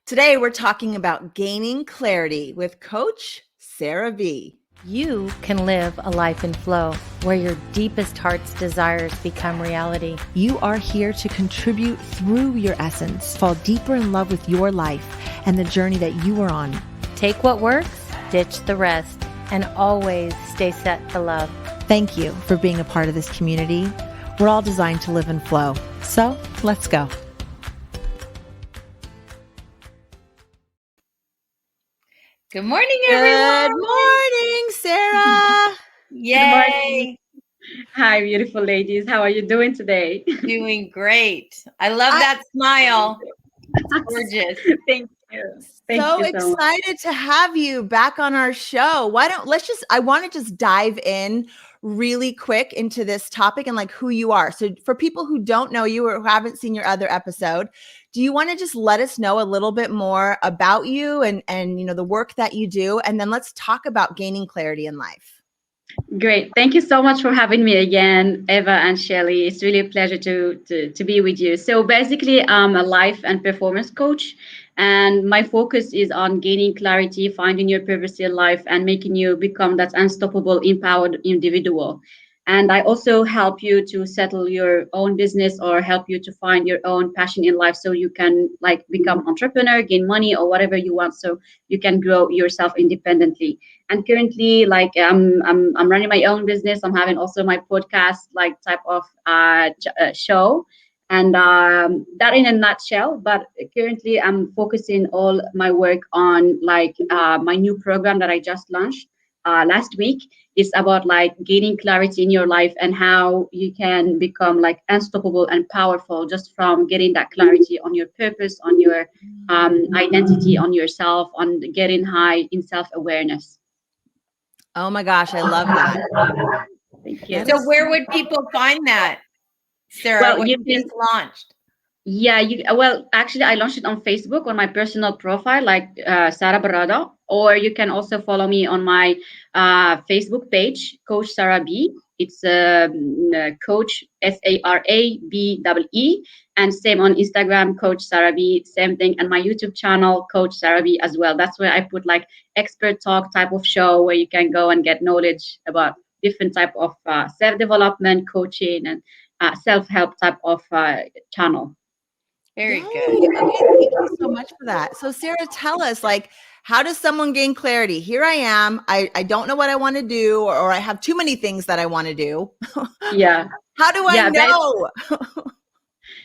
Today, we're talking about gaining clarity with Coach Sara Bee. You can live a life in flow where your deepest heart's desires become reality. You are here to contribute through your essence, fall deeper in love with your life and the journey that you are on. Take what works, ditch the rest, and always stay set for love. Thank you for being a part of this community. We're all designed to live in flow. So let's go. Good morning, everyone. Good morning, Sarah. Yay. Good morning. Hi, beautiful ladies. How are you doing today? Doing great. I love that smile. It's gorgeous. Thank you. Thank So you so excited much. to have you back on our show. I want to just dive in really quick into this topic and like who you are. So for people who don't know you or who haven't seen your other episode, do you want to just let us know a little bit more about you and the work that you do? And then let's talk about gaining clarity in life. Great. Thank you so much for having me again, Eva and Shelly. It's really a pleasure to be with you. So basically, I'm a life and performance coach, and my focus is on gaining clarity, finding your purpose in life, and making you become that unstoppable, empowered individual. And I also help you to settle your own business or help you to find your own passion in life so you can like become entrepreneur, gain money or whatever you want so you can grow yourself independently. And currently, like I'm running my own business. I'm having also my podcast like type of show, and that in a nutshell. But currently, I'm focusing all my work on like my new program that I just launched last week. It's about like gaining clarity in your life and how you can become like unstoppable and powerful just from getting that clarity on your purpose, on your identity, on yourself, on getting high in self-awareness. Oh my gosh, I love that. Thank you. So where would people find that, Sarah? Well, What you you just launched? Yeah, actually, I launched it on Facebook on my personal profile, like Sara Barada, or you can also follow me on my Facebook page, Coach Sara Bee. It's Coach Sara Bee, and same on Instagram, Coach Sara Bee, same thing, and my YouTube channel, Coach Sara Bee as well. That's where I put like expert talk type of show where you can go and get knowledge about different type of self-development, coaching, and self-help type of channel. Very Yay. good. Okay, thank you so much for that. So Sarah, tell us, like, how does someone gain clarity? Here I am. I don't know what I want to do, or I have too many things that I want to do. Yeah. How do I know?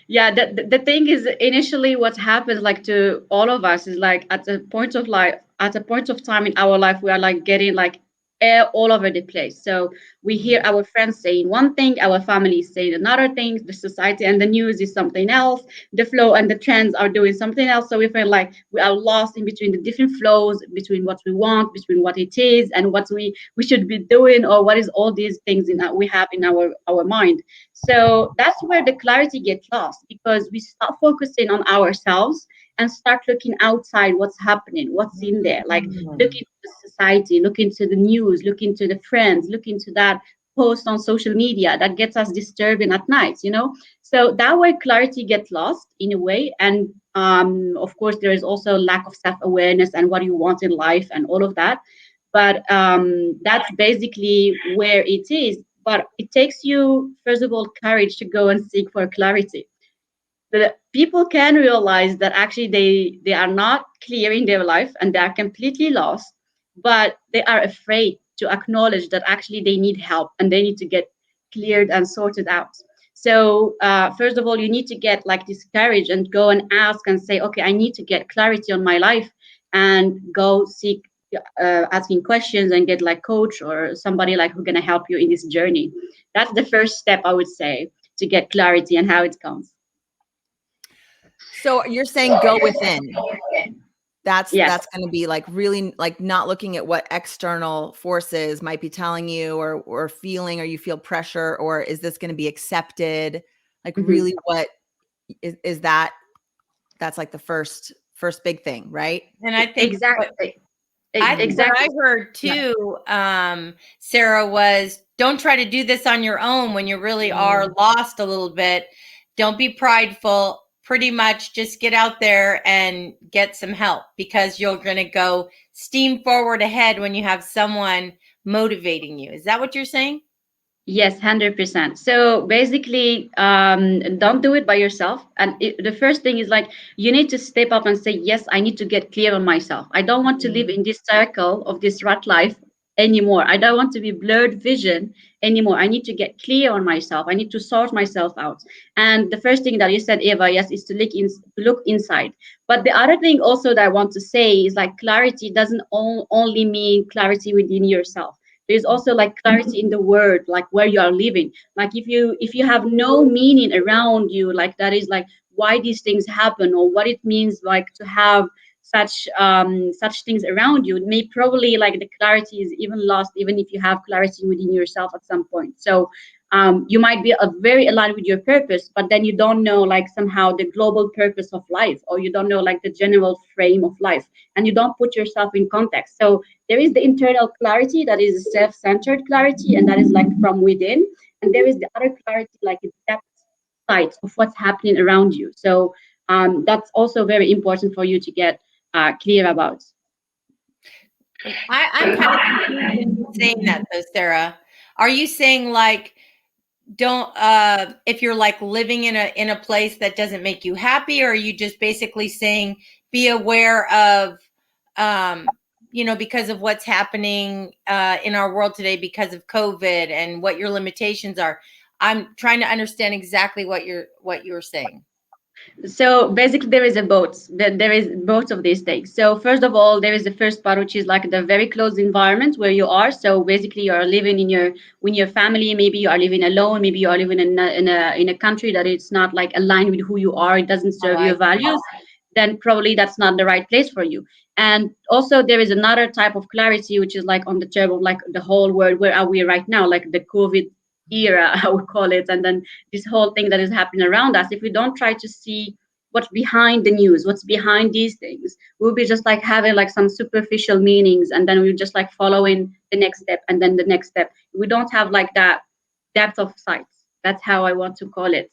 Yeah, the thing is initially what happens like to all of us is like at a point of life, at a point of time in our life, we are like getting like air all over the place. So we hear our friends saying one thing, our family is saying another thing, the society and the news is something else, the flow and the trends are doing something else. So we feel like we are lost in between the different flows, between what we want, between what it is and what we should be doing, or what is all these things in that we have in our mind. So that's where the clarity gets lost because we stop focusing on ourselves and start looking outside what's happening, what's in there. Like look into the society, look into the news, look into the friends, look into that post on social media that gets us disturbing at night, you know? So that way clarity gets lost in a way. And of course, there is also lack of self-awareness and what you want in life and all of that. But that's basically where it is. But it takes you, first of all, courage to go and seek for clarity. The people can realize that actually they are not clear in their life and they are completely lost, but they are afraid to acknowledge that actually they need help and they need to get cleared and sorted out. So first of all, you need to get like this courage and go and ask and say, okay, I need to get clarity on my life, and go seek asking questions and get like coach or somebody like who's gonna help you in this journey. That's the first step, I would say, to get clarity and how it comes. So you're saying go within. That's going to be like really like not looking at what external forces might be telling you or feeling, or you feel pressure, or is this going to be accepted? Like really what is that? That's like the first big thing, right? And I think exactly. I think what I heard too, Sarah, was don't try to do this on your own when you really are lost a little bit. Don't be prideful. pretty much just get out there and get some help, because you're going to go steam forward ahead when you have someone motivating you. Is that what you're saying? Yes, 100%. So basically, don't do it by yourself. And the first thing is like, you need to step up and say, yes, I need to get clear on myself. I don't want to live in this circle of this rat life anymore. I don't want to be blurred vision anymore. I need to get clear on myself. I need to sort myself out. And the first thing that you said, Eva, yes, is to look inside. But the other thing also that I want to say is like clarity doesn't only mean clarity within yourself. There's also like clarity in the world, like where you are living. Like if you have no meaning around you, like that is like why these things happen or what it means like to have such things around you, it may probably like the clarity is even lost even if you have clarity within yourself at some point. So you might be very aligned with your purpose, but then you don't know like somehow the global purpose of life, or you don't know like the general frame of life, and you don't put yourself in context. So there is the internal clarity that is self-centered clarity, and that is like from within, and there is the other clarity like a depth sight of what's happening around you. So that's also very important for you to get clear about. I'm kind of confused in you saying that though, Sarah. Are you saying like, don't if you're like living in a place that doesn't make you happy, or are you just basically saying be aware of because of what's happening in our world today because of COVID and what your limitations are? I'm trying to understand exactly what you're saying. So basically, there is both of these things. So first of all, there is the first part, which is like the very close environment where you are. So basically, you are living in your family. Maybe you are living alone. Maybe you are living in a country that it's not like aligned with who you are. It doesn't serve your values. Then probably that's not the right place for you. And also there is another type of clarity, which is like on the term of like the whole world. Where are we right now? Like the COVID era, I would call it, and then this whole thing that is happening around us. If we don't try to see what's behind the news, what's behind these things, we'll be just like having like some superficial meanings, and then we're just like following the next step and then the next step. We don't have like that depth of sight. That's how I want to call it.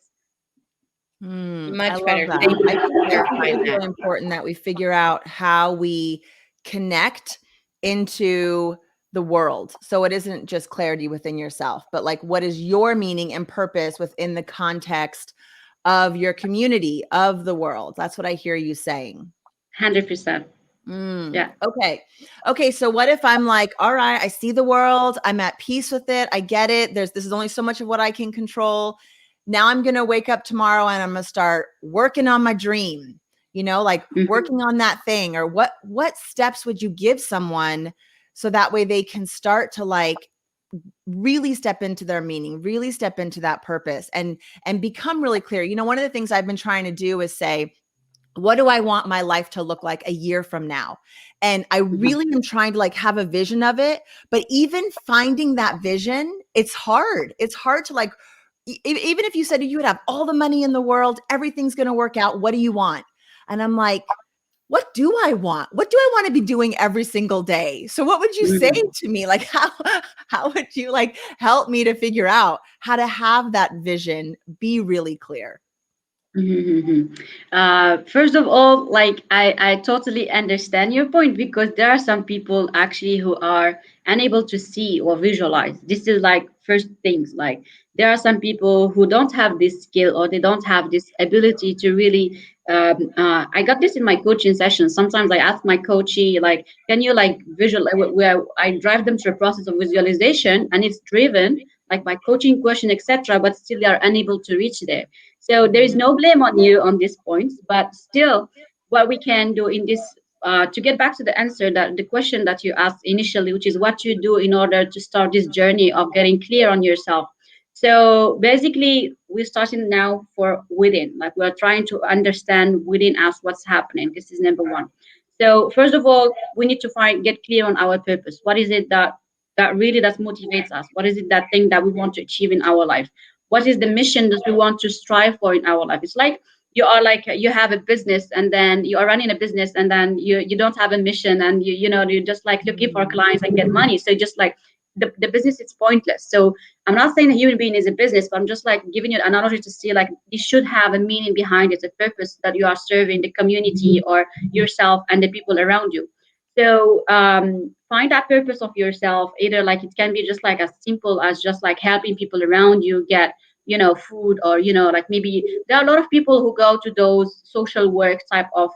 I Much love better. that. Thank you I for think it clarifying is that. really important that we figure out how we connect into the world. So it isn't just clarity within yourself, but like what is your meaning and purpose within the context of your community, of the world. That's what I hear you saying. 100%. Yeah. Okay. So what if I'm like, all right, I see the world. I'm at peace with it. I get it. This is only so much of what I can control. Now I'm going to wake up tomorrow and I'm going to start working on my dream, like working on that thing. Or what steps would you give someone so that way they can start to like really step into their meaning, really step into that purpose and become really clear. One of the things I've been trying to do is say, what do I want my life to look like a year from now? And I really am trying to like have a vision of it, but even finding that vision, it's hard. It's hard to like, even if you said you would have all the money in the world, everything's going to work out. What do you want? And I'm like, what do I want? What do I want to be doing every single day? So what would you say to me? Like, how would you like help me to figure out how to have that vision be really clear? First of all, like I totally understand your point, because there are some people actually who are unable to see or visualize. This is like first things. Like there are some people who don't have this skill, or they don't have this ability to really. I got this in my coaching sessions. Sometimes I ask my coachee, like, can you like visualize? Where I drive them through a process of visualization, and it's driven like by coaching question, etc. But still, they are unable to reach there. So there is no blame on you on these points, but still, what we can do in this, to get back to the answer, that the question that you asked initially, which is what you do in order to start this journey of getting clear on yourself. So basically, we're starting now for within, like we're trying to understand within us what's happening. This is number one. So first of all, we need to get clear on our purpose. What is it that motivates us? What is it that thing that we want to achieve in our life? What is the mission that we want to strive for in our life? It's like you have a business, and then you are running a business, and then you don't have a mission, and you're just like looking for clients and get money. So just like the business is pointless. So I'm not saying a human being is a business, but I'm just like giving you an analogy to see like you should have a meaning behind it, a purpose that you are serving the community or yourself and the people around you. So find that purpose of yourself. Either like it can be just like as simple as just like helping people around you get, you know, food, or you know, like maybe there are a lot of people who go to those social work type of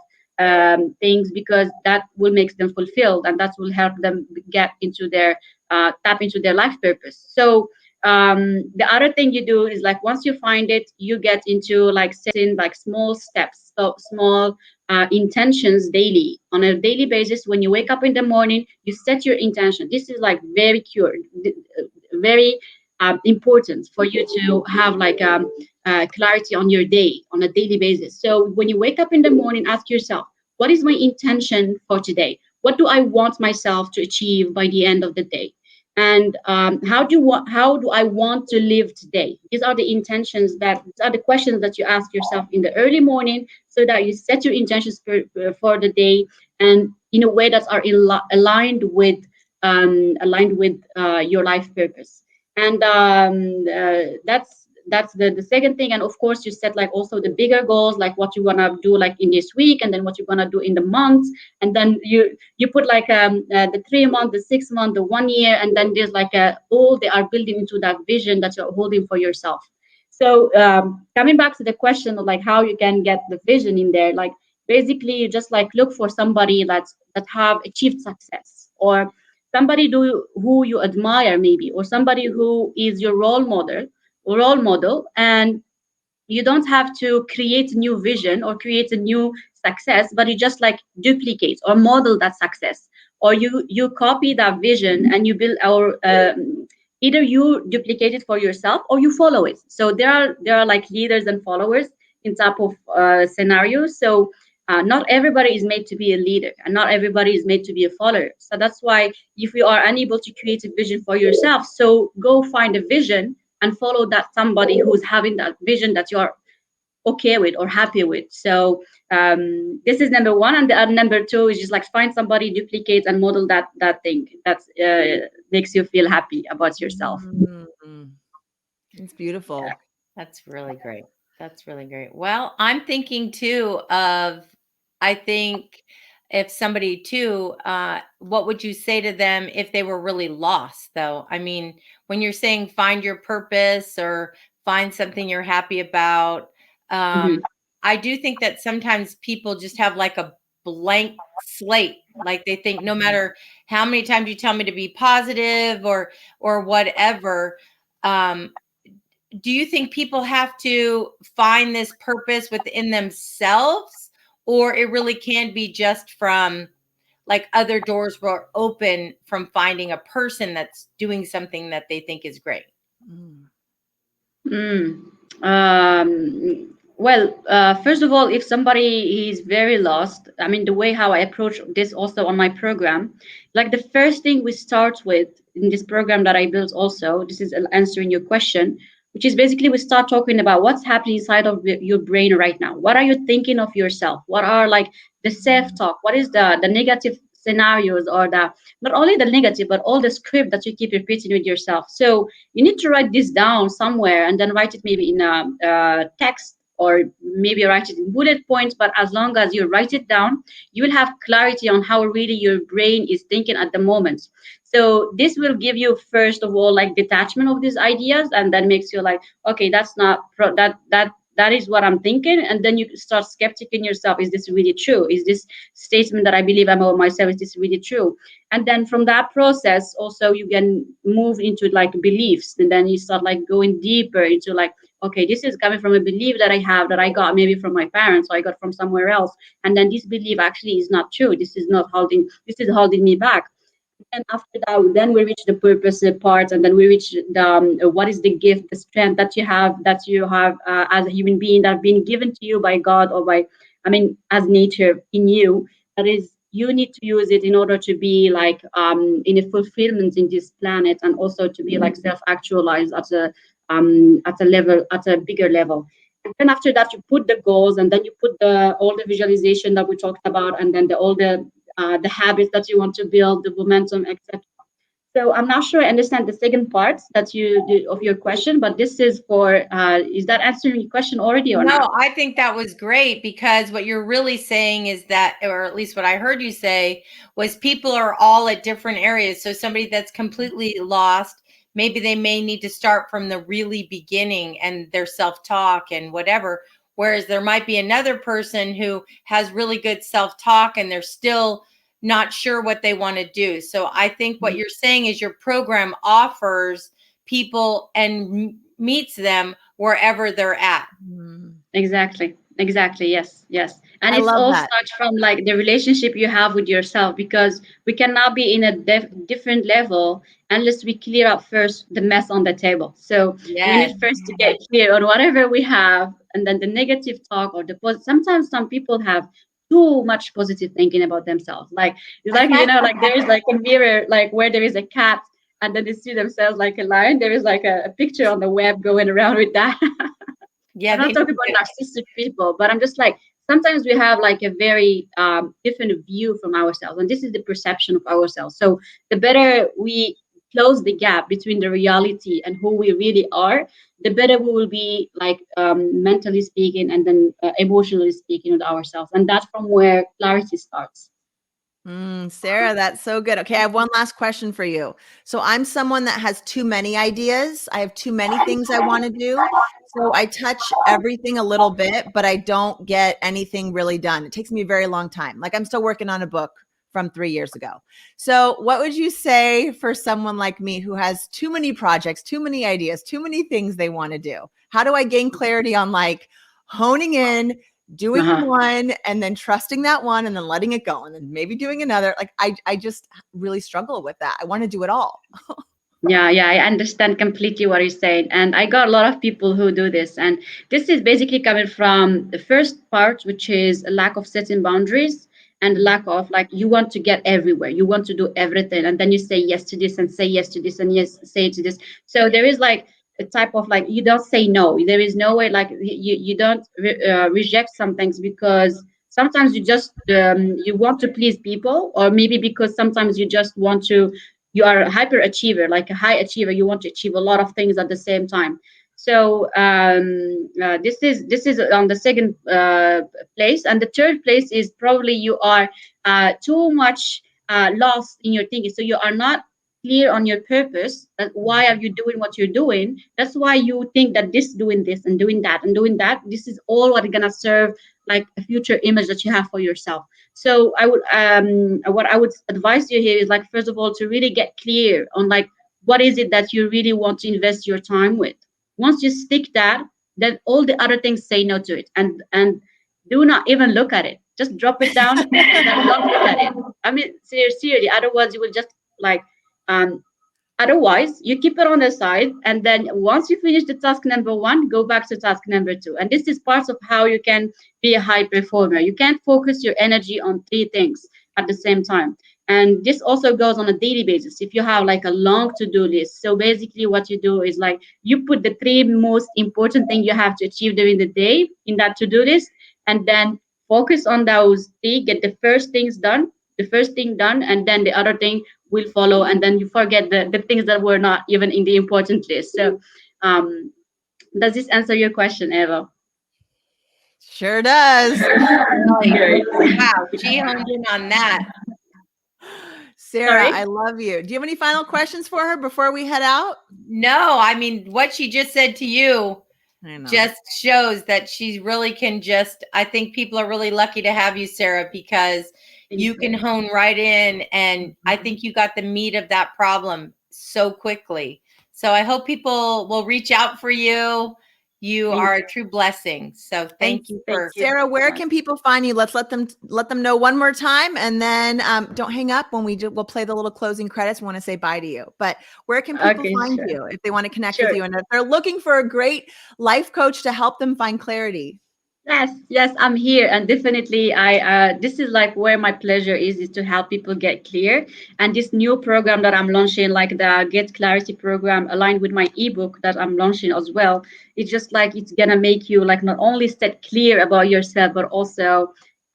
things because that will make them fulfilled, and that will help them get into their tap into their life purpose. So the other thing you do is like once you find it, you get into like setting like small steps, so small intentions daily. On a daily basis, when you wake up in the morning, you set your intention. This is like very very important for you to have like clarity on your day on a daily basis. So when you wake up in the morning, ask yourself, what is my intention for today? What do I want myself to achieve by the end of the day? And how do I want to live today? These are the intentions that these are the questions that you ask yourself in the early morning, so that you set your intentions for the day, and in a way that are aligned with your life purpose. And that's the second thing. And of course you set like also the bigger goals, like what you want to do like in this week, and then what you're going to do in the month. And then you put like the 3 month, the 6 month, the 1 year, and then there's like all they are building into that vision that you're holding for yourself. So coming back to the question of like how you can get the vision in there, like basically you just like look for somebody that have achieved success, or somebody who you admire maybe, or somebody who is your role model. And you don't have to create a new vision or create a new success, but you just like duplicate or model that success, or you copy that vision and you build, or either you duplicate it for yourself or you follow it. So there are like leaders and followers in type of scenarios. So not everybody is made to be a leader, and not everybody is made to be a follower. So that's why if you are unable to create a vision for yourself, so go find a vision and follow that somebody who's having that vision that you're okay with or happy with. So this is number one. And the number two is just like find somebody, duplicate and model that thing that makes you feel happy about yourself. Mm. It's beautiful. That's really great. That's really great. Well, I'm thinking too of, I think if somebody too, what would you say to them if they were really lost though? I mean, when you're saying find your purpose or find something you're happy about, Mhm. I do think that sometimes people just have like a blank slate. Like they think no matter how many times you tell me to be positive or whatever, um, do you think people have to find this purpose within themselves, or it really can be just from like other doors were open from finding a person that's doing something that they think is great? Mm. Mm. Well, first of all, if somebody is very lost, I mean, the way how I approach this also on my program, like the first thing we start with in this program that I built also, this is answering your question, which is basically we start talking about what's happening inside of your brain right now. What are you thinking of yourself? What are like the self-talk? What is the negative scenarios, or the not only the negative, but all the script that you keep repeating with yourself? So you need to write this down somewhere, and then write it maybe in a text, or maybe write it in bullet points. But as long as you write it down, you will have clarity on how really your brain is thinking at the moment. So this will give you first of all like detachment of these ideas, and then makes you like, okay, that's not that is what I'm thinking. And then you start skeptic in yourself, is this really true? Is this statement that I believe about myself, is this really true? And then from that process also you can move into like beliefs, and then you start like going deeper into like, okay, this is coming from a belief that I have, that I got maybe from my parents, or I got from somewhere else. And then this belief actually is not true. This is holding me back. And after that, then we reach the purpose part, and then we reach the what is the gift, the strength that you have as a human being, that have been given to you by God, or by, I mean, as nature in you. That is, you need to use it in order to be like in a fulfillment in this planet, and also to be like self-actualized at a level, at a bigger level. And then after that, you put the goals, and then you put the all the visualization that we talked about, and then all the habits that you want to build, the momentum, etc. So I'm not sure I understand the second part that you did of your question, but this is for, is that answering your question already or not? No, I think that was great, because what you're really saying is that, or at least what I heard you say, was people are all at different areas. So somebody that's completely lost, maybe they may need to start from the really beginning and their self-talk and whatever. Whereas there might be another person who has really good self-talk and they're still not sure what they want to do. So I think what you're saying is your program offers people and meets them wherever they're at. Mm. Exactly. Exactly. Yes. Yes. And I it's love all that. starts from like the relationship you have with yourself, because we cannot be in a different level unless we clear up first the mess on the table. So we Yes. need first to get clear on whatever we have, and then the negative talk or the positive. Sometimes some people have too much positive thinking about themselves. Like it's like, like there is like a mirror, like where there is a cat and then they see themselves like a lion. There is like a picture on the web going around with that. Yeah, I'm they not need talking to. about narcissistic people, but I'm just like, sometimes we have like a very different view from ourselves, and this is the perception of ourselves. So the better we close the gap between the reality and who we really are, the better we will be, like mentally speaking, and then emotionally speaking with ourselves, and that's from where clarity starts. Sarah, that's so good. Okay, I have one last question for you. So I'm someone that has too many ideas. I have too many things I want to do. So I touch everything a little bit, but I don't get anything really done. It takes me a very long time. Like I'm still working on a book from 3 years ago. So what would you say for someone like me who has too many projects, too many ideas, too many things they want to do? How do I gain clarity on like honing in, doing Uh-huh. one and then trusting that one and then letting it go and then maybe doing another? Like I just really struggle with that. I want to do it all. Yeah, yeah, I understand completely what you're saying. And I got a lot of people who do this. And this is basically coming from the first part, which is a lack of setting boundaries and lack of like, you want to get everywhere. You want to do everything. And then you say yes to this and say yes to this and yes, say to this. So there is like a type of like, you don't say no. There is no way like you don't reject some things, because sometimes you just you want to please people, or maybe because sometimes you just want to, you are a hyper achiever, like a high achiever. You want to achieve a lot of things at the same time. So this is on the second place, and the third place is probably you are too much lost in your thinking. So you are not clear on your purpose. That why are you doing what you're doing? That's why you think that doing this and doing that and doing that. This is all what gonna serve like a future image that you have for yourself. So I would what I would advise you here is like, first of all, to really get clear on like what is it that you really want to invest your time with. Once you stick that, then all the other things say no to it, and do not even look at it. Just drop it down and then don't look at it. I mean, seriously, otherwise you will just like um otherwise, you keep it on the side, and then once you finish the task number one, go back to task number two. And this is part of how you can be a high performer. You can't focus your energy on three things at the same time. And this also goes on a daily basis. If you have like a long to-do list, so basically what you do is like you put the three most important things you have to achieve during the day in that to-do list, and then focus on those three, get the first thing done, and then the other thing will follow, and then you forget the things that were not even in the important list. So um does this answer your question, Eva? Sure does. Really, Great. wow, she honed in on that. Sarah, Sorry. I love you. Do you have any final questions for her before we head out? No, I mean, what she just said to you I know. just shows that she really can just, I think people are really lucky to have you, Sarah, because Thank you can you. hone right in. And I think you got the meat of that problem so quickly. So I hope people will reach out for you. You Thank are you. a true blessing. So And thank you Thank for. you Sarah, so where much. can people find you? Let's let them know one more time, and then don't hang up when we'll play the little closing credits. We want to say bye to you, but where can people Okay, find sure. you if they want to connect with Sure. you and if they're looking for a great life coach to help them find clarity? Yes, yes, I'm here, and definitely, I this is like where my pleasure is to help people get clear. And this new program that I'm launching, like the Get Clarity program, aligned with my ebook that I'm launching as well. It's just like it's gonna make you like not only set clear about yourself, but also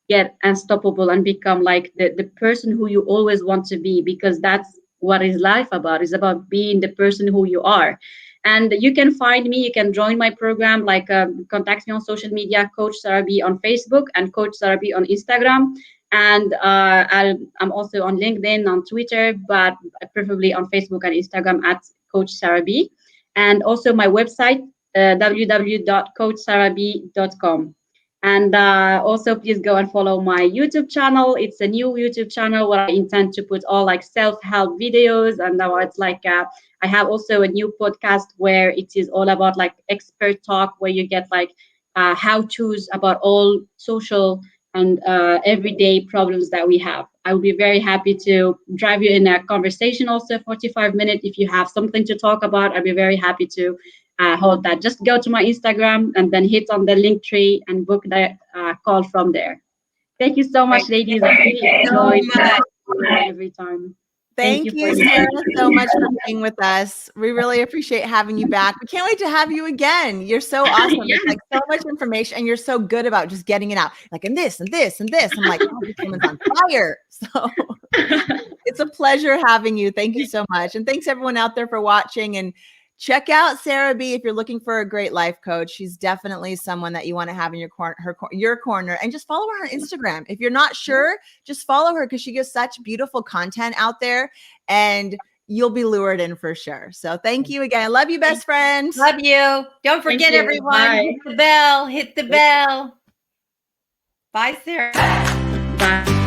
get unstoppable and become like the person who you always want to be, because that's what is life about. It's about being the person who you are. And you can find me, you can join my program, like contact me on social media, Coach Sara Bee on Facebook and Coach Sara Bee on Instagram. And I'm also on LinkedIn, on Twitter, but preferably on Facebook and Instagram at Coach Sara Bee. And also my website, www.coachsarabee.com. And also, please go and follow my YouTube channel. It's a new YouTube channel where I intend to put all like self-help videos. And now it's like I have also a new podcast where it is all about like expert talk, where you get like how-tos about all social and everyday problems that we have. I would be very happy to drive you in a conversation, also 45 minutes. If you have something to talk about, I'd be very happy to hold that. Just go to my Instagram and then hit on the link tree and book the call from there. Thank you so much, ladies. I really enjoyed every time. Thank Thank you for you, Sarah, so much for being with us. We really appreciate having you back. We can't wait to have you again. You're so awesome. Yeah. It's like so much information, and you're so good about just getting it out. Like, and this, and this, and this. I'm like, oh, this woman's on fire. So it's a pleasure having you. Thank you so much. And thanks everyone out there for watching. And check out Sara Bee if you're looking for a great life coach. She's definitely someone that you want to have in your corner, your corner, and just follow her on Instagram. If you're not sure, just follow her because she gives such beautiful content out there, and you'll be lured in for sure. So thank you again. I love you, best friend. Love you. Don't forget, everyone, Bye. hit the bell. Hit the bell. Bye, Sarah. Bye.